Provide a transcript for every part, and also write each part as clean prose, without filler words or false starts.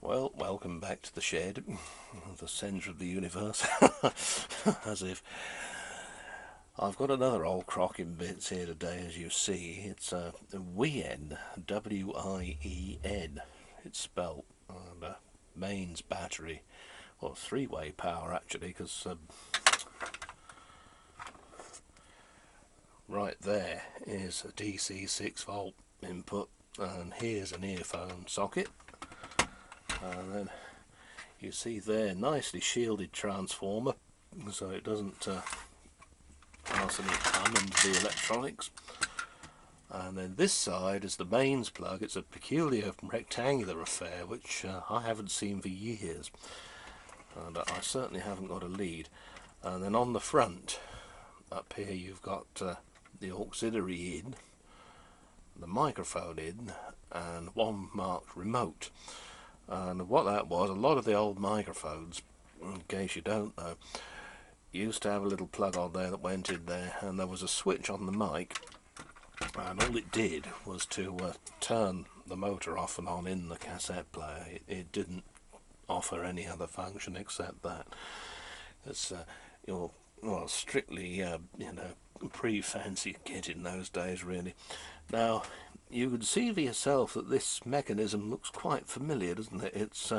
Well, welcome back to the shed, the centre of the universe. As if. I've got another old crock in bits here today, as you see. It's a WIEN, W-I-E-N. It's spelt, and mains battery, or three-way power actually, because right there is a DC 6-volt input, and here's an earphone socket, and then you see there, nicely shielded transformer, so it doesn't pass any common to the electronics. And then this side is the mains plug. It's a peculiar rectangular affair which I haven't seen for years, and I certainly haven't got a lead. And then on the front up here you've got the auxiliary in, the microphone in, and one marked remote. And what that was, a lot of the old microphones, in case you don't know, used to have a little plug on there that went in there, and there was a switch on the mic, and all it did was to turn the motor off and on in the cassette player. It didn't offer any other function except that. It's well, strictly pre-fancy kit in those days, really. Now you could see for yourself that this mechanism looks quite familiar, doesn't it? It's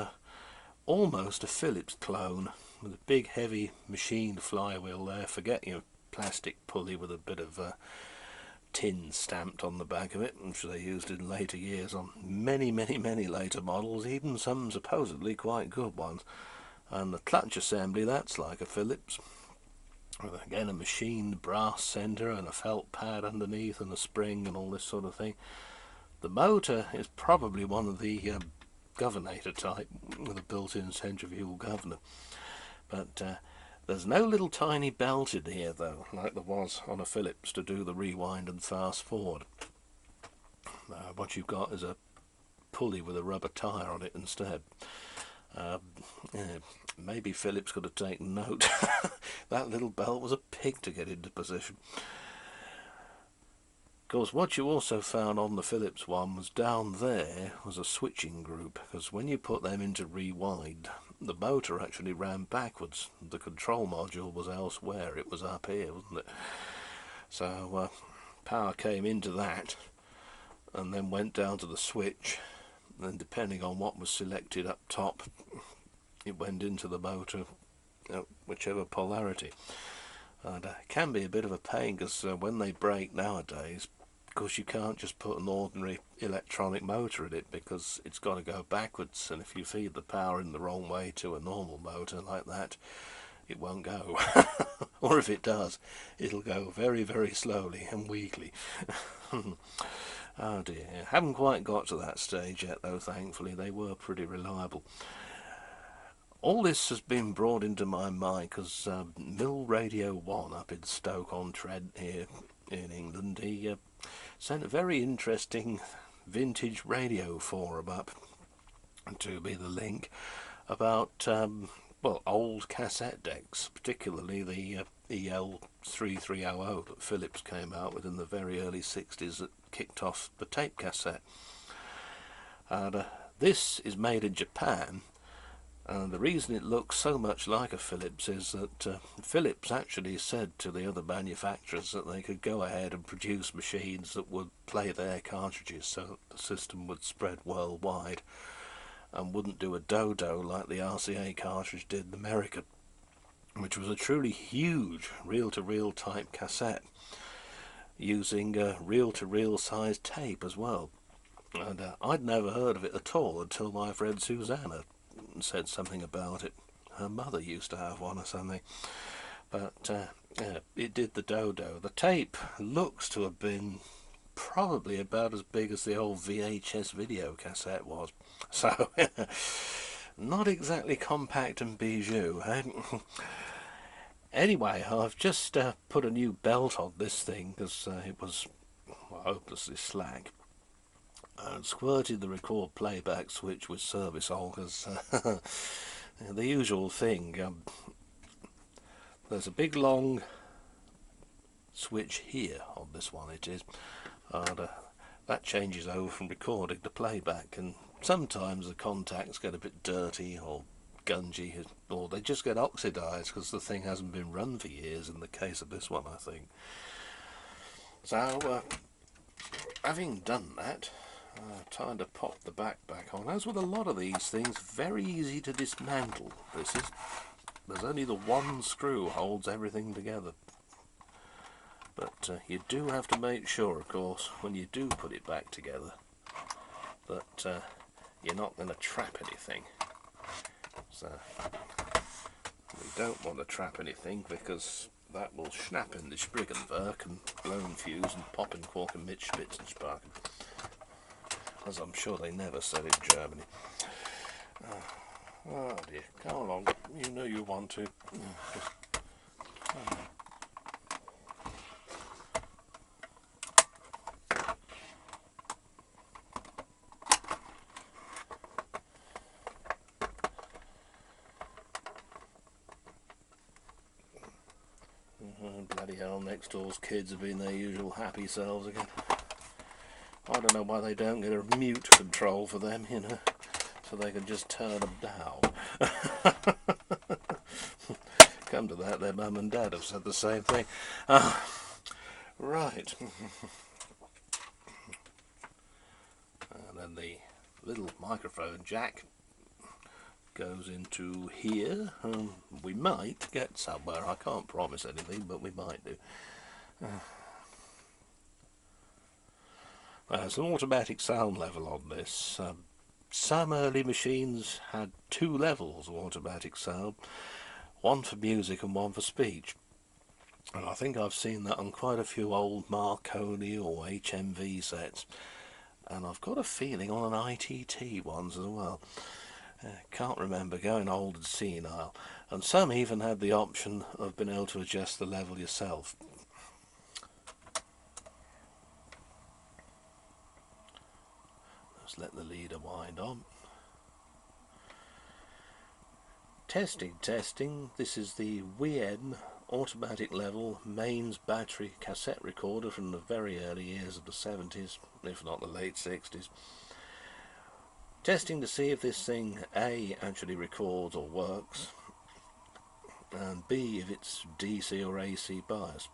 almost a Philips clone, with a big heavy machined flywheel there. Forget your plastic pulley with a bit of tin stamped on the back of it, which they used in later years on many later models, even some supposedly quite good ones. And the clutch assembly, that's like a Philips, with again a machined brass centre and a felt pad underneath and a spring and all this sort of thing. The motor is probably one of the governator type, with a built-in centrifugal governor, but there's no little tiny belt in here though, like there was on a Philips to do the rewind and fast forward. What you've got is a pulley with a rubber tyre on it instead. Yeah, maybe Philips could have taken note. That little belt was a pig to get into position. Of course, what you also found on the Philips one was down there was a switching group, because when you put them into rewind, the motor actually ran backwards. The control module was elsewhere. It was up here, wasn't it? So power came into that and then went down to the switch, and depending on what was selected up top, it went into the motor, whichever polarity. And it can be a bit of a pain, because when they break nowadays, of course you can't just put an ordinary electronic motor in it, because it's got to go backwards, and if you feed the power in the wrong way to a normal motor like that, it won't go. Or if it does, it'll go very slowly and weakly. Oh dear, haven't quite got to that stage yet though, thankfully. They were pretty reliable. All this has been brought into my mind because Mill Radio 1 up in Stoke-on-Trent here in England, he sent a very interesting vintage radio forum up to me, the link, about well, old cassette decks, particularly the EL3300 that Philips came out with in the very early 60s that kicked off the tape cassette. And this is made in Japan, and the reason it looks so much like a Philips is that Philips actually said to the other manufacturers that they could go ahead and produce machines that would play their cartridges so that the system would spread worldwide and wouldn't do a dodo like the RCA cartridge did in America, which was a truly huge reel-to-reel type cassette using reel-to-reel size tape as well. And I'd never heard of it at all until my friend Susanna said something about it. Her mother used to have one or something, but it did the dodo. The tape looks to have been probably about as big as the old VHS video cassette was, so not exactly compact and bijou, eh? Anyway, I've just put a new belt on this thing because it was hopelessly slack, and squirted the record playback switch with service oil, because the usual thing, there's a big long switch here on this one, it is, and that changes over from recording to playback, and sometimes the contacts get a bit dirty or gungy, or they just get oxidised because the thing hasn't been run for years, in the case of this one, I think. So, having done that, time to pop the back on. As with a lot of these things, very easy to dismantle. There's only the one screw holds everything together. But you do have to make sure, of course, when you do put it back together, that you're not going to trap anything. So we don't want to trap anything, because that will snap in the Spriggenwerk and blown fuse and pop in Quark and Mitschwitz and Sparken, as I'm sure they never said in Germany. Oh dear, come along, you know you want to. Bloody hell, next door's kids have been their usual happy selves again. I don't know why they don't get a mute control for them, you know, so they can just turn them down. Come to that, their mum and dad have said the same thing. Right. And then the little microphone jack goes into here. We might get somewhere. I can't promise anything, but we might do. There's an automatic sound level on this. Some early machines had 2 levels of automatic sound, one for music and one for speech. And I think I've seen that on quite a few old Marconi or HMV sets. And I've got a feeling on an ITT ones as well. Can't remember, going old and senile. And some even had the option of being able to adjust the level yourself. Let's let the leader wind on. Testing. This is the WIEN automatic level mains battery cassette recorder from the very early years of the 70s, if not the late 60s. Testing to see if this thing A actually records or works, and B if it's DC or AC bias.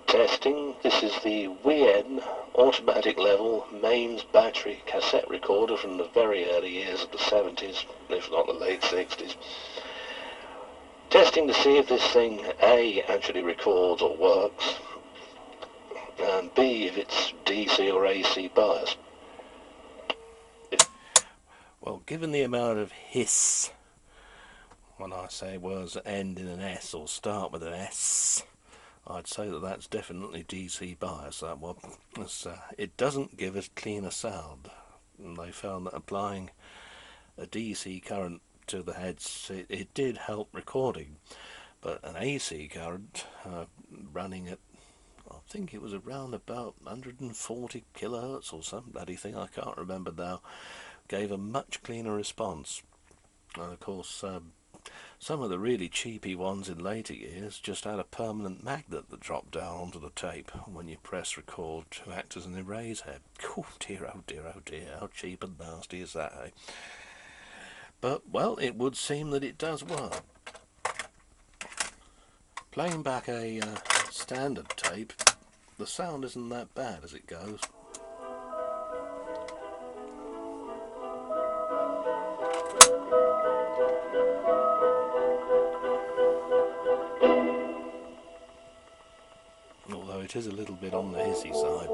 Testing. This is the WIEN automatic level mains battery cassette recorder from the very early years of the 70s, if not the late 60s. Testing to see if this thing A actually records or works, and B if it's DC or AC bias. Well, given the amount of hiss when I say words that end in an S or start with an S, I'd say that that's definitely DC bias, that one. It doesn't give us cleaner sound. And they found that applying a DC current to the heads, it did help recording. But an AC current, running at, I think it was around about 140 kilohertz or some bloody thing, I can't remember now, gave a much cleaner response. And of course, some of the really cheapy ones in later years just had a permanent magnet that dropped down onto the tape when you press record to act as an erase head. Oh dear, how cheap and nasty is that, eh? But, well, it would seem that it does work. Playing back a standard tape, the sound isn't that bad as it goes. Although it is a little bit on the hissy side.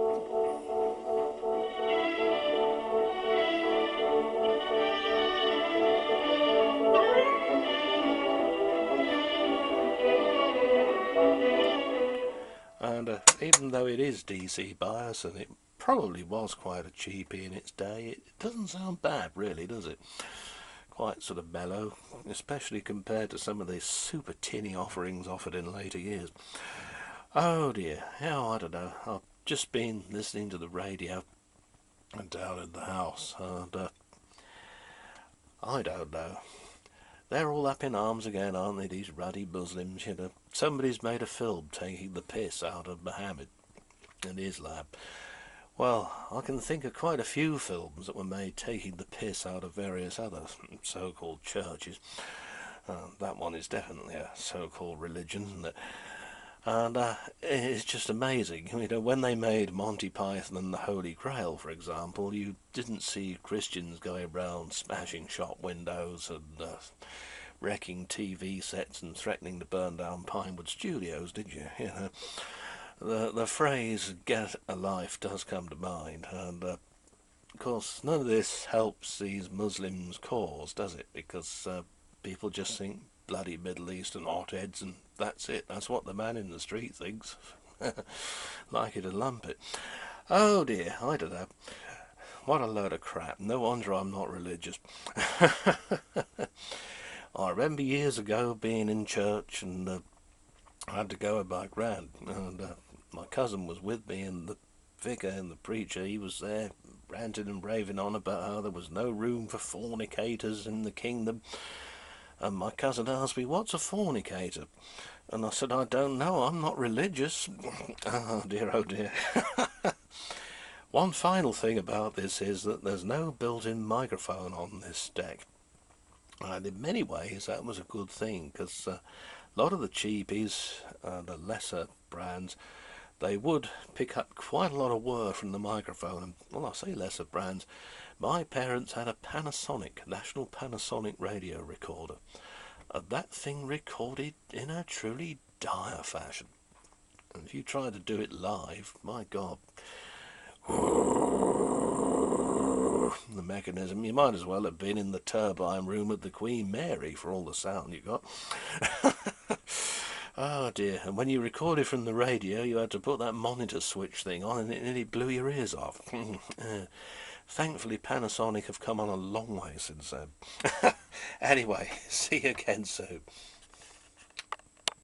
And even though it is DC bias, and it probably was quite a cheapie in its day, it doesn't sound bad really, does it? Quite sort of mellow, especially compared to some of the super tinny offerings offered in later years. Oh dear, I don't know. I've just been listening to the radio and down in the house, and I don't know. They're all up in arms again, aren't they, these ruddy Muslims, you know. Somebody's made a film taking the piss out of Muhammad and Islam. Well, I can think of quite a few films that were made taking the piss out of various other so-called churches. That one is definitely a so-called religion, isn't it? And it's just amazing. You know, when they made Monty Python and the Holy Grail, for example, you didn't see Christians going around smashing shop windows and wrecking TV sets and threatening to burn down Pinewood Studios, did you? You know, the phrase "get a life" does come to mind, and of course, none of this helps these Muslims' cause, does it? Because people just think bloody Middle Eastern hotheads, and that's it. That's what the man in the street thinks. Like it and lump it. Oh dear, I don't know. What a load of crap. No wonder I'm not religious. I remember years ago being in church and I had to go with my gran, and my cousin was with me, and the vicar and the preacher, he was there ranting and raving on about how there was no room for fornicators in the kingdom. And my cousin asked me, "What's a fornicator?" And I said, "I don't know, I'm not religious." Oh dear, oh dear. One final thing about this is that there's no built-in microphone on this deck. And in many ways that was a good thing, because a lot of the cheapies, the lesser brands, they would pick up quite a lot of whir from the microphone. And, well, I say lesser brands. My parents had a Panasonic, National Panasonic radio recorder. And that thing recorded in a truly dire fashion. And if you try to do it live, my God, the mechanism, you might as well have been in the turbine room of the Queen Mary for all the sound you got. Oh dear, and when you recorded from the radio you had to put that monitor switch thing on and it nearly blew your ears off. Thankfully Panasonic have come on a long way since then. Anyway, see you again soon.